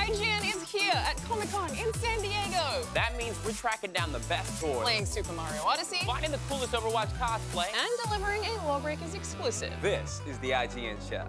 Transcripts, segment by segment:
IGN is here at ComicCon in San Diego. That means we're tracking down the best toys, Playing Super Mario Odyssey, finding the coolest Overwatch cosplay, and delivering a Lawbreakers exclusive. This is the IGN Show.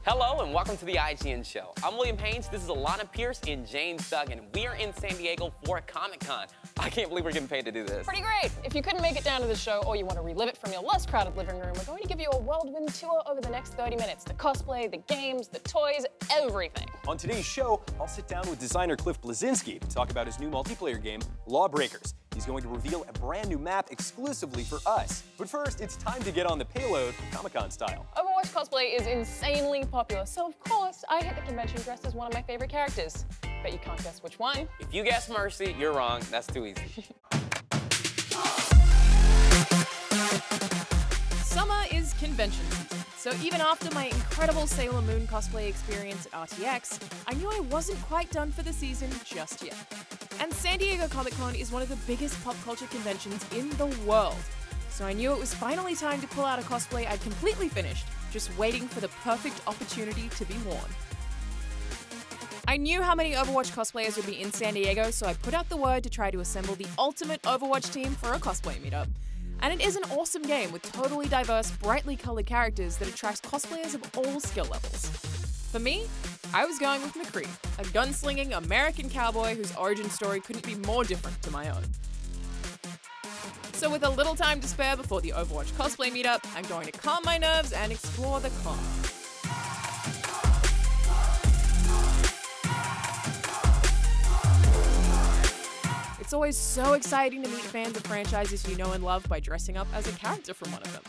Hello and welcome to the IGN Show. I'm William Haynes, this is Alana Pierce and James Duggan. We are in San Diego for ComicCon. I can't believe we're getting paid to do this. Pretty great. If you couldn't make it down to the show or you want to relive it from your less crowded living room, we're going to give you a whirlwind tour over the next 30 minutes. The cosplay, the games, the toys, everything. On today's show, I'll sit down with designer Cliff Bleszinski to talk about his new multiplayer game, Lawbreakers. He's going to reveal a brand new map exclusively for us. But first, it's time to get on the payload, ComicCon style. Overwatch cosplay is insanely popular, so of course, I hit the convention dressed as one of my favorite characters. Bet you can't guess which one. If you guess Mercy, you're wrong. That's too easy. Summer is convention season, so even after my incredible Sailor Moon cosplay experience at RTX, I knew I wasn't quite done for the season just yet. And San Diego Comic-Con is one of the biggest pop culture conventions in the world, so I knew it was finally time to pull out a cosplay I'd completely finished, just waiting for the perfect opportunity to be worn. I knew how many Overwatch cosplayers would be in San Diego, so I put out the word to try to assemble the ultimate Overwatch team for a cosplay meetup. And it is an awesome game with totally diverse, brightly colored characters that attracts cosplayers of all skill levels. For me, I was going with McCree, a gunslinging American cowboy whose origin story couldn't be more different to my own. So with a little time to spare before the Overwatch cosplay meetup, I'm going to calm my nerves and explore the con. It's always so exciting to meet fans of franchises you know and love by dressing up as a character from one of them.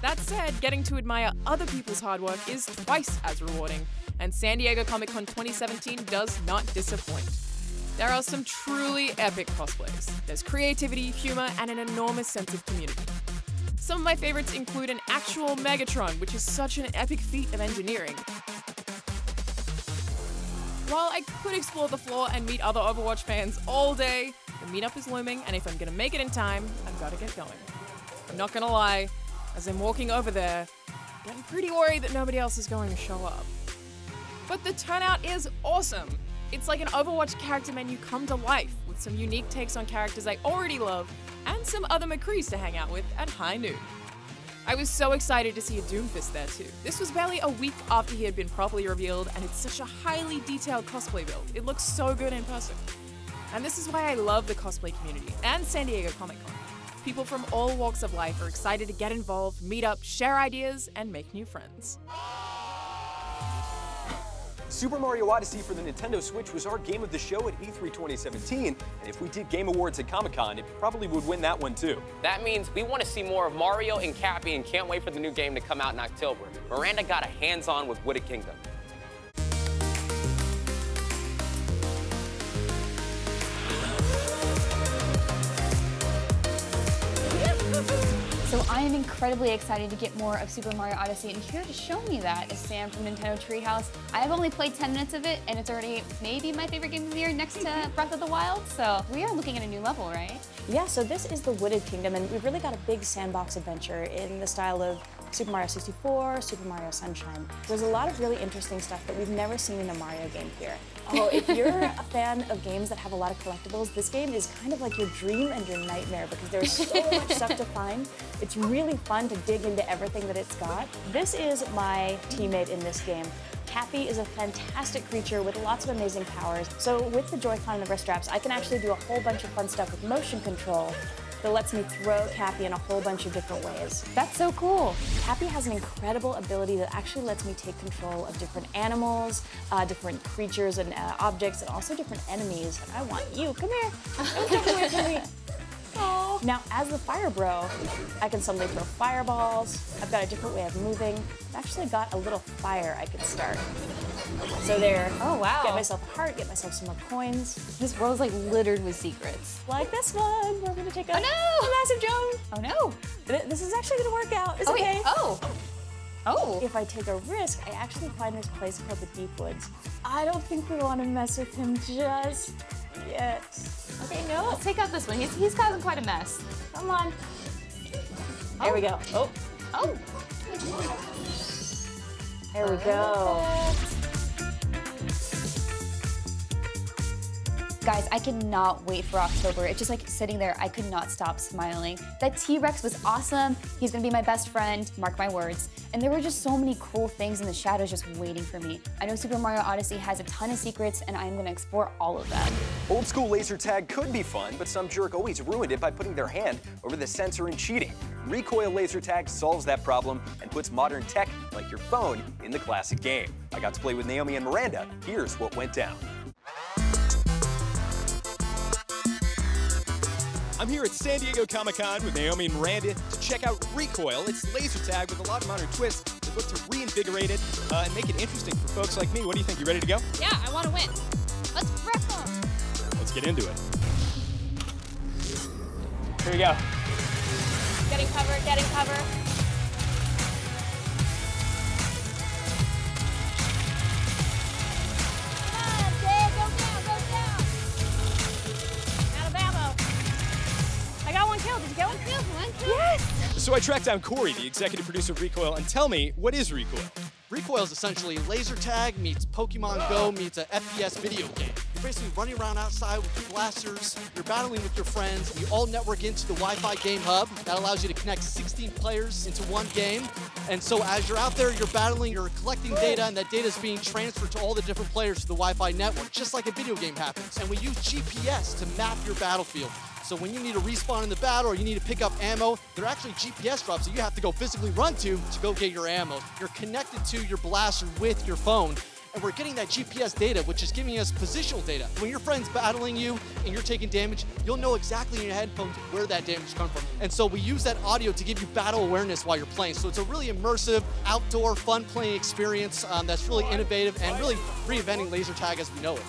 That said, getting to admire other people's hard work is twice as rewarding, and San Diego Comic-Con 2017 does not disappoint. There are some truly epic cosplays. There's creativity, humor, and an enormous sense of community. Some of my favorites include an actual Megatron, which is such an epic feat of engineering. While I could explore the floor and meet other Overwatch fans all day, the meetup is looming, and if I'm gonna make it in time, I've gotta get going. I'm not gonna lie, as I'm walking over there, I'm getting pretty worried that nobody else is going to show up. But the turnout is awesome! It's like an Overwatch character menu come to life, with some unique takes on characters I already love, and some other McCrees to hang out with at high noon. I was so excited to see a Doomfist there too. This was barely a week after he had been properly revealed, and it's such a highly detailed cosplay build. It looks so good in person. And this is why I love the cosplay community, and San Diego Comic-Con. People from all walks of life are excited to get involved, meet up, share ideas, and make new friends. Super Mario Odyssey for the Nintendo Switch was our game of the show at E3 2017, and if we did Game Awards at Comic-Con, it probably would win that one too. That means we want to see more of Mario and Cappy and can't wait for the new game to come out in October. Miranda got a hands-on with Wooded Kingdom. So I am incredibly excited to get more of Super Mario Odyssey, and here to show me that is Sam from Nintendo Treehouse. I have only played 10 minutes of it, and it's already maybe my favorite game of the year next to Breath of the Wild, so we are looking at a new level, right? Yeah, so this is the Wooded Kingdom, and we've really got a big sandbox adventure in the style of Super Mario 64, Super Mario Sunshine. There's a lot of really interesting stuff that we've never seen in a Mario game here. Oh, if you're a fan of games that have a lot of collectibles, this game is kind of like your dream and your nightmare because there's so much stuff to find. It's really fun to dig into everything that it's got. This is my teammate in this game. Cappy is a fantastic creature with lots of amazing powers. So with the Joy-Con and the wrist straps, I can actually do a whole bunch of fun stuff with motion control that lets me throw Cappy in a whole bunch of different ways. That's so cool. Cappy has an incredible ability that actually lets me take control of different animals, different creatures and objects, and also different enemies. I want you, come here. Don't take away from me. Oh. Now, as the Fire Bro, I can suddenly throw fireballs. I've got a different way of moving. I've actually got a little fire I can start. So there. Oh, wow. Get myself a heart, get myself some more coins. This world's like littered with secrets. Like this one. We're gonna take a, oh, no. a massive jump. Oh no. This is actually gonna work out. It's oh, okay. Wait. Oh. Oh. If I take a risk, I actually find this place called the Deep Woods. I don't think we want to mess with him just yet. Okay, no, let's take out this one. He's causing quite a mess. Come on. There we go. Oh. Oh. There we go. Guys, I cannot wait for October. It's just like sitting there, I could not stop smiling. That T-Rex was awesome. He's gonna be my best friend, mark my words. And there were just so many cool things in the shadows just waiting for me. I know Super Mario Odyssey has a ton of secrets and I'm gonna explore all of them. Old school laser tag could be fun, but some jerk always ruined it by putting their hand over the sensor and cheating. Recoil laser tag solves that problem and puts modern tech, like your phone, in the classic game. I got to play with Naomi and Miranda. Here's what went down. I'm here at San Diego Comic-Con with Naomi and Miranda to check out Recoil. It's laser tag with a lot of modern twists that look to reinvigorate it and make it interesting for folks like me. What do you think? You ready to go? Yeah, I want to win. Let's wrestle. Let's get into it. Here we go. Getting cover, getting cover. So I tracked down Corey, the executive producer of Recoil, and tell me, what is Recoil? Recoil is essentially laser tag meets Pokemon Go meets a FPS video game. You're basically running around outside with your blasters, you're battling with your friends, and you all network into the Wi-Fi game hub. That allows you to connect 16 players into one game. And so as you're out there, you're battling, you're collecting data, and that data is being transferred to all the different players to the Wi-Fi network, just like a video game happens. And we use GPS to map your battlefield. So when you need to respawn in the battle or you need to pick up ammo, there are actually GPS drops that you have to go physically run to go get your ammo. You're connected to your blaster with your phone, and we're getting that GPS data, which is giving us positional data. When your friend's battling you and you're taking damage, you'll know exactly in your headphones where that damage comes from. And so we use that audio to give you battle awareness while you're playing. So it's a really immersive, outdoor, fun playing experience that's really innovative and really reinventing laser tag as we know it.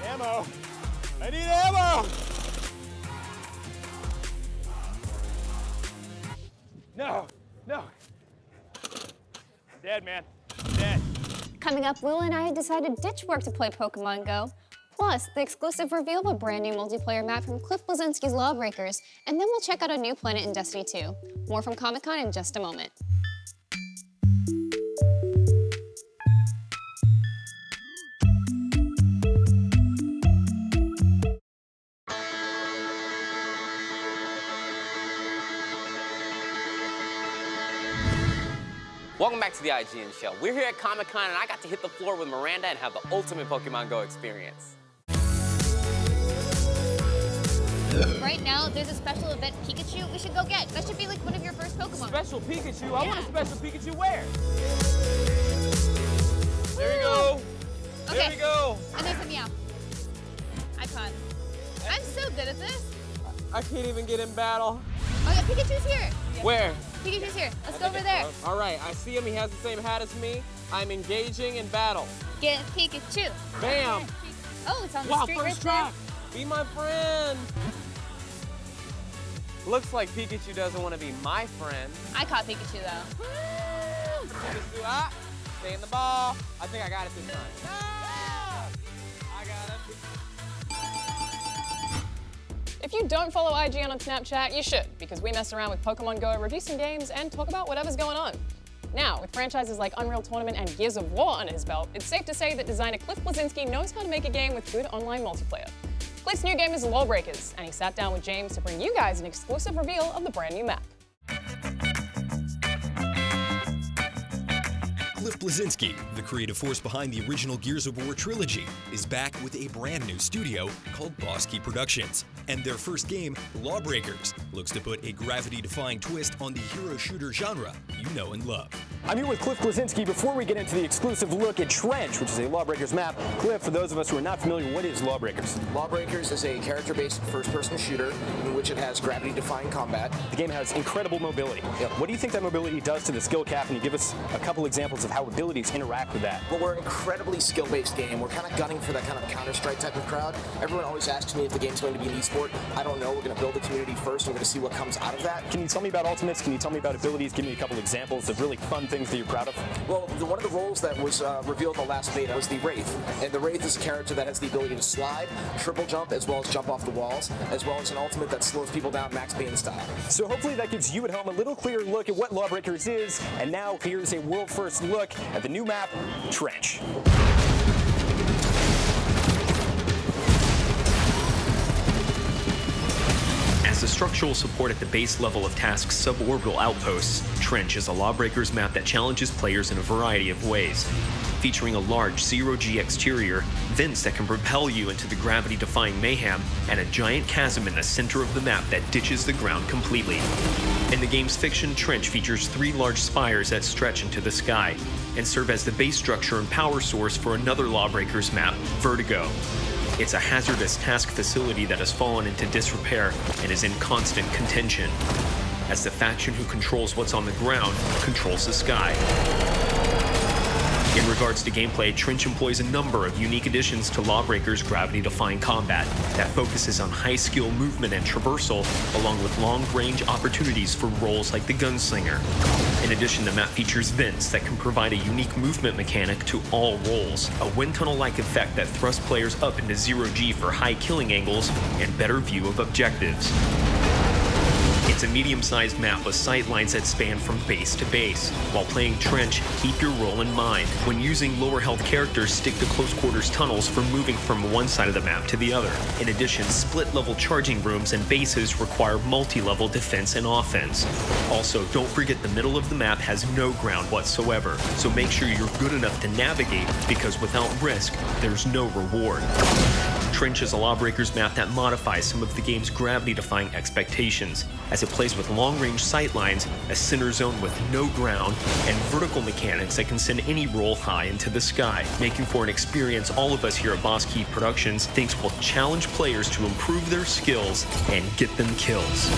Ammo! I need ammo! No, no. Dead, man. Dead. Coming up, Will and I had decided to ditch work to play Pokemon Go. Plus, the exclusive reveal of a brand new multiplayer map from Cliff Bleszinski's Lawbreakers. And then we'll check out a new planet in Destiny 2. More from ComicCon in just a moment. Welcome back to the IGN Show. We're here at ComicCon and I got to hit the floor with Miranda and have the ultimate Pokemon Go experience. Right now, there's a special event Pikachu we should go get. That should be like one of your first Pokemon. Special Pikachu? I want a special Pikachu where? There you go. Okay. There we go. And there's a Meow. Icon. I'm so good at this. I can't even get in battle. Oh yeah, Pikachu's here. Where? Pikachu's here. Let's go over there. All right, I see him. He has the same hat as me. I'm engaging in battle. Get Pikachu. Bam. Oh, it's on the street right there. Be my friend. Looks like Pikachu doesn't want to be my friend. I caught Pikachu though. Pikachu, stay in the ball. I think I got it this time. Ah! I got it. If you don't follow IGN on Snapchat, you should, because we mess around with Pokemon Go, review some games, and talk about whatever's going on. Now, with franchises like Unreal Tournament and Gears of War under his belt, it's safe to say that designer Cliff Bleszinski knows how to make a game with good online multiplayer. Cliff's new game is Lawbreakers, and he sat down with James to bring you guys an exclusive reveal of the brand new map. Cliff Bleszinski, the creative force behind the original Gears of War trilogy, is back with a brand new studio called Boss Key Productions. And their first game, Lawbreakers, looks to put a gravity-defying twist on the hero shooter genre you know and love. I'm here with Cliff Bleszinski. Before we get into the exclusive look at Trench, which is a Lawbreakers map, Cliff, for those of us who are not familiar, what is Lawbreakers? Lawbreakers is a character-based first-person shooter in which it has gravity-defying combat. The game has incredible mobility. Yep. What do you think that mobility does to the skill cap? Can you give us a couple examples of how abilities interact with that? Well, we're an incredibly skill-based game. We're kind of gunning for that kind of Counter-Strike type of crowd. Everyone always asks me if the game's going to be an esport. I don't know. We're going to build a community first. We're going to see what comes out of that. Can you tell me about ultimates? Can you tell me about abilities? Give me a couple examples of really fun things that you're proud of. Well, one of the roles that was revealed in the last beta was the Wraith. And the Wraith is a character that has the ability to slide, triple jump, as well as jump off the walls, as well as an ultimate that slows people down Max Payne style. So hopefully that gives you at home a little clearer look at what Lawbreakers is. And now here's a world-first look at the new map, Trench. As a structural support at the base level of Task's suborbital outposts, Trench is a Lawbreakers map that challenges players in a variety of ways. Featuring a large zero-G exterior, vents that can propel you into the gravity-defying mayhem, and a giant chasm in the center of the map that ditches the ground completely. In the game's fiction, Trench features 3 large spires that stretch into the sky, and serve as the base structure and power source for another Lawbreakers map, Vertigo. It's a hazardous task facility that has fallen into disrepair and is in constant contention, as the faction who controls what's on the ground controls the sky. In regards to gameplay, Trench employs a number of unique additions to Lawbreakers' gravity-defying combat that focuses on high-skill movement and traversal, along with long-range opportunities for roles like the Gunslinger. In addition, the map features vents that can provide a unique movement mechanic to all roles, a wind tunnel-like effect that thrusts players up into zero-G for high killing angles and better view of objectives. It's a medium-sized map with sight lines that span from base to base. While playing Trench, keep your role in mind. When using lower health characters, stick to close quarters tunnels for moving from one side of the map to the other. In addition, split-level charging rooms and bases require multi-level defense and offense. Also, don't forget the middle of the map has no ground whatsoever, so make sure you're good enough to navigate, because without risk, there's no reward. Trench is a Lawbreakers map that modifies some of the game's gravity-defying expectations, as it plays with long-range sightlines, a center zone with no ground, and vertical mechanics that can send any role high into the sky, making for an experience all of us here at Boss Key Productions thinks will challenge players to improve their skills and get them kills.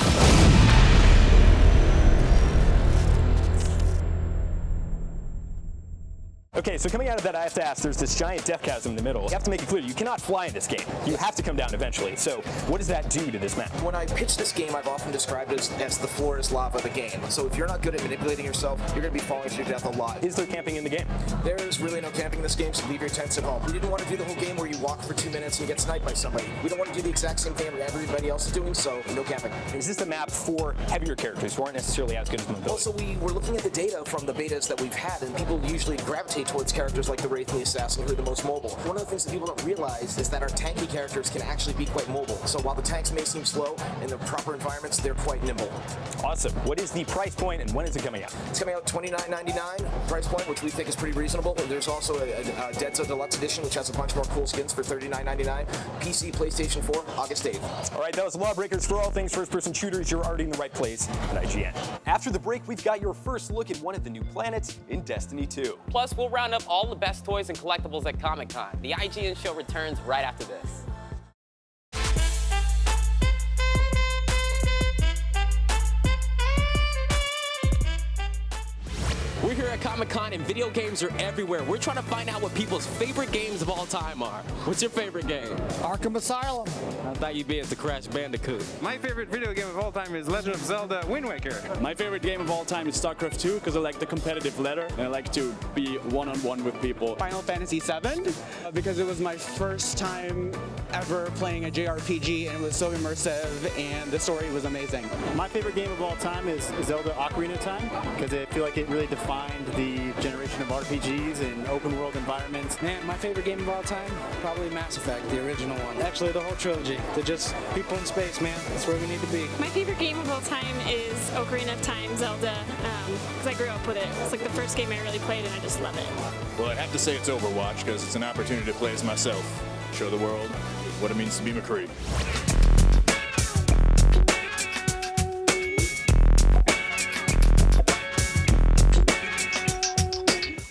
Okay, so coming out of that, I have to ask, there's this giant death chasm in the middle. You have to make it clear, you cannot fly in this game. You have to come down eventually. So what does that do to this map? When I pitch this game, I've often described it as the floor is lava of the game. So if you're not good at manipulating yourself, you're going to be falling to your death a lot. Is there camping in the game? There's really no camping in this game, so leave your tents at home. We didn't want to do the whole game where you walk for 2 minutes and you get sniped by somebody. We don't want to do the exact same thing everybody else is doing, so no camping. Is this a map for heavier characters who aren't necessarily as good as mobility? Also, we were looking at the data from the betas that we've had, and people usually gravitate towards characters like the Wraith and the Assassin, who are the most mobile. One of the things that people don't realize is that our tanky characters can actually be quite mobile. So while the tanks may seem slow, in the proper environments, they're quite nimble. Awesome. What is the price point and when is it coming out? It's coming out $29.99 price point, which we think is pretty reasonable. And there's also a Deadza Deluxe Edition, which has a bunch more cool skins for $39.99. PC, PlayStation 4, August 8th. All right, that was Lawbreakers. For all things first-person shooters, you're already in the right place at IGN. After the break, we've got your first look at one of the new planets in Destiny 2. Plus, we'll round up all the best toys and collectibles at ComicCon. The IGN Show returns right after this. We're here at ComicCon and video games are everywhere. We're trying to find out what people's favorite games of all time are. What's your favorite game? Arkham Asylum. I thought you'd be at the Crash Bandicoot. My favorite video game of all time is Legend of Zelda Wind Waker. My favorite game of all time is StarCraft 2 because I like the competitive ladder and I like to be one-on-one with people. Final Fantasy VII because it was my first time ever playing a JRPG and it was so immersive and the story was amazing. My favorite game of all time is Zelda Ocarina of Time because I feel like it really defined the generation of RPGs and open world environments. Man, my favorite game of all time, probably Mass Effect, the original one. Actually, the whole trilogy. They're just people in space, man. That's where we need to be. My favorite game of all time is Ocarina of Time, Zelda, because I grew up with it. It's like the first game I really played and I just love it. Well, I'd have to say it's Overwatch because it's an opportunity to play as myself, show the world what it means to be McCree.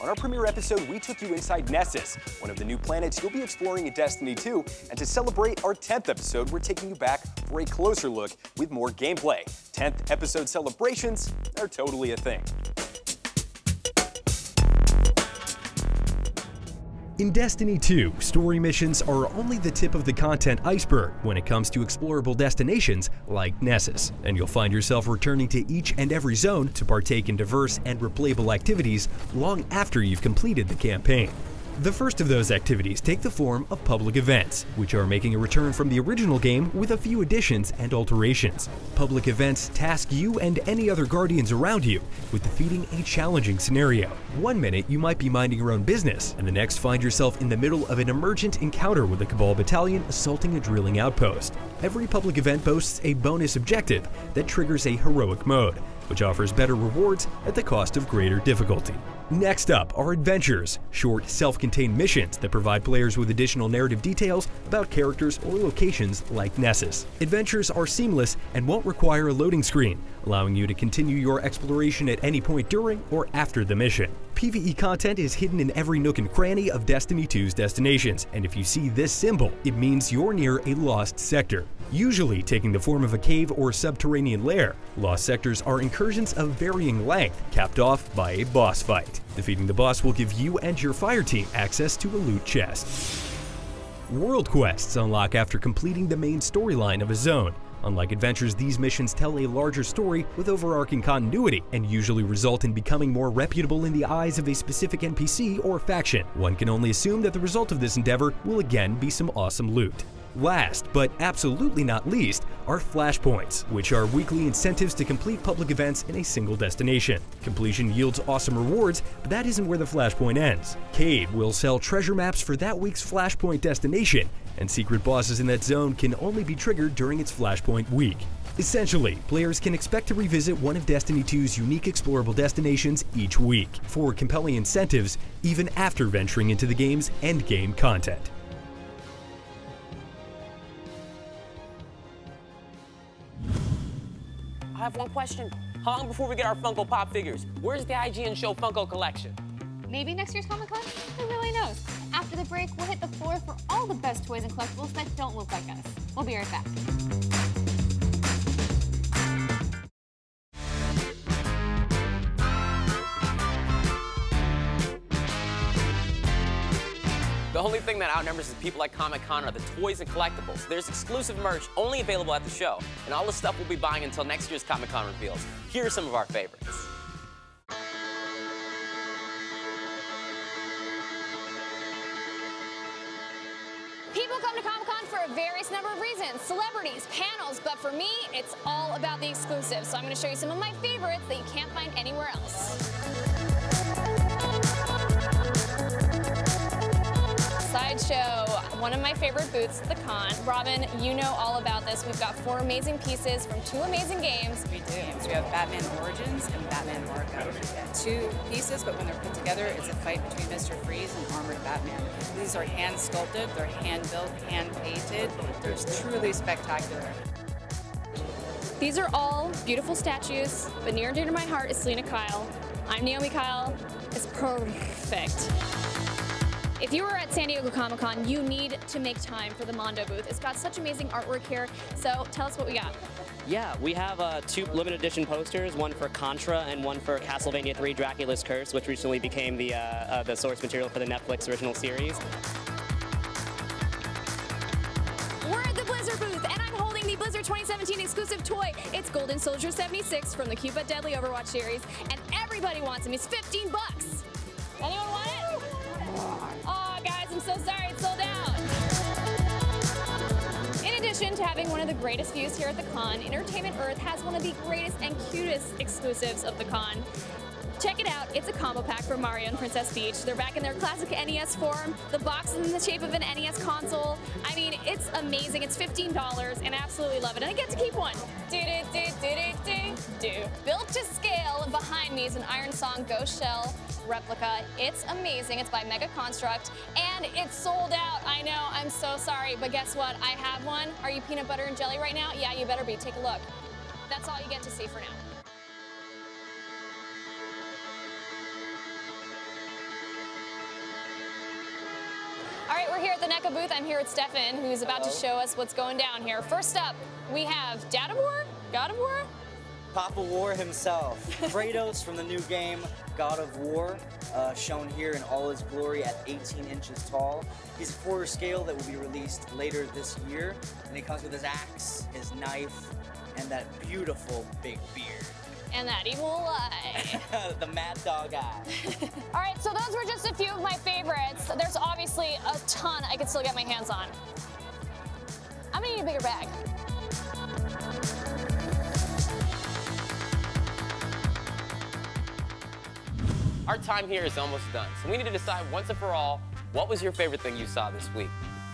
On our premiere episode, we took you inside Nessus, one of the new planets you'll be exploring in Destiny 2, and to celebrate our 10th episode, we're taking you back for a closer look with more gameplay. 10th episode celebrations are totally a thing. In Destiny 2, story missions are only the tip of the content iceberg when it comes to explorable destinations like Nessus, and you'll find yourself returning to each and every zone to partake in diverse and replayable activities long after you've completed the campaign. The first of those activities take the form of public events, which are making a return from the original game with a few additions and alterations. Public events task you and any other Guardians around you with defeating a challenging scenario. One minute you might be minding your own business, and the next find yourself in the middle of an emergent encounter with a Cabal battalion assaulting a drilling outpost. Every public event boasts a bonus objective that triggers a heroic mode, which offers better rewards at the cost of greater difficulty. Next up are adventures, short, self-contained missions that provide players with additional narrative details about characters or locations like Nessus. Adventures are seamless and won't require a loading screen, allowing you to continue your exploration at any point during or after the mission. PvE content is hidden in every nook and cranny of Destiny 2's destinations, and if you see this symbol, it means you're near a lost sector. Usually taking the form of a cave or subterranean lair, lost sectors are incursions of varying length, capped off by a boss fight. Defeating the boss will give you and your fire team access to a loot chest. World quests unlock after completing the main storyline of a zone. Unlike adventures, these missions tell a larger story with overarching continuity and usually result in becoming more reputable in the eyes of a specific NPC or faction. One can only assume that the result of this endeavor will again be some awesome loot. Last, but absolutely not least, are flashpoints, which are weekly incentives to complete public events in a single destination. Completion yields awesome rewards, but that isn't where the flashpoint ends. Cade will sell treasure maps for that week's flashpoint destination, and secret bosses in that zone can only be triggered during its flashpoint week. Essentially, players can expect to revisit one of Destiny 2's unique explorable destinations each week, for compelling incentives even after venturing into the game's endgame content. I have one question. How long before we get our Funko Pop figures? Where's the IGN Show Funko collection? Maybe next year's ComicCon? Who really knows? After the break, we'll hit the floor for all the best toys and collectibles that don't look like us. We'll be right back. The only thing that outnumbers is people like ComicCon are the toys and collectibles. There's exclusive merch only available at the show, and all the stuff we'll be buying until next year's ComicCon reveals. Here are some of our favorites. People come to ComicCon for a various number of reasons, celebrities, panels, but for me, it's all about the exclusives. So I'm going to show you some of my favorites that you can't find anywhere else. Sideshow, one of my favorite booths at the con. Robin, you know all about this. We've got 4 amazing pieces from 2 amazing games. We do. So we have Batman Origins and Batman Arkham. 2 pieces, but when they're put together, it's a fight between Mr. Freeze and Armored Batman. These are hand sculpted, they're hand built, hand painted. They're truly spectacular. These are all beautiful statues, but near and dear to my heart is Selena Kyle. I'm Naomi Kyle. It's perfect. If you were at San Diego Comic-Con, you need to make time for the Mondo booth. It's got such amazing artwork here, so tell us what we got. Yeah, we have 2 limited edition posters, one for Contra and one for Castlevania 3 Dracula's Curse, which recently became the source material for the Netflix original series. We're at the Blizzard booth, and I'm holding the Blizzard 2017 exclusive toy. It's Golden Soldier 76 from the Cute but Deadly Overwatch series, and everybody wants him. He's 15 bucks. Anyone want it? Oh, guys, I'm so sorry, it's sold out. In addition to having one of the greatest views here at the con, Entertainment Earth has one of the greatest and cutest exclusives of the con. Check it out, it's a combo pack for Mario and Princess Peach. They're back in their classic NES form. The box is in the shape of an NES console. I mean, it's amazing. It's $15 and I absolutely love it. And I get to keep one. Built to scale. Behind me is an Iron Song Ghost Shell replica. It's amazing. It's by Mega Construct and it's sold out. I know, I'm so sorry, but guess what? I have one. Are you peanut butter and jelly right now? Yeah, you better be. Take a look. That's all you get to see for now. right, we're here at the NECA booth. I'm here with Stefan, who's about to show us what's going down here. First up, we have Dad of War? God of War? Papa War himself, Kratos from the new game God of War, shown here in all his glory at 18 inches tall. He's a quarter scale that will be released later this year, and he comes with his axe, his knife, and that beautiful big beard. And that evil eye. The mad dog eye. All right, so those were just a few of my favorites. There's obviously a ton I could still get my hands on. I'm gonna need a bigger bag. Our time here is almost done, so we need to decide once and for all, what was your favorite thing you saw this week?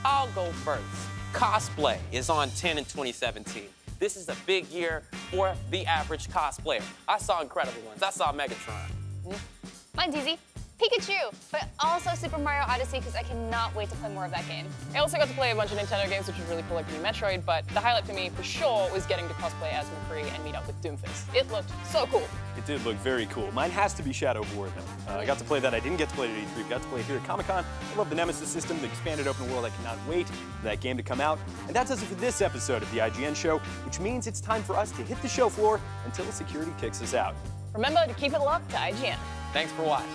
I'll go first. Cosplay is on 10 in 2017. This is a big year for the average cosplayer. I saw incredible ones. I saw Megatron. Mine's easy. Pikachu, but also Super Mario Odyssey because I cannot wait to play more of that game. I also got to play a bunch of Nintendo games, which was really cool, like the new Metroid, but the highlight for me, for sure, was getting to cosplay as McCree and meet up with Doomfist. It looked so cool. It did look very cool. Mine has to be Shadow of War, though. I got to play that. I didn't get to play it at E3. Got to play it here at ComicCon. I love the Nemesis system, the expanded open world. I cannot wait for that game to come out. And that does it for this episode of the IGN Show, which means it's time for us to hit the show floor until security kicks us out. Remember to keep it locked to IGN. Thanks for watching.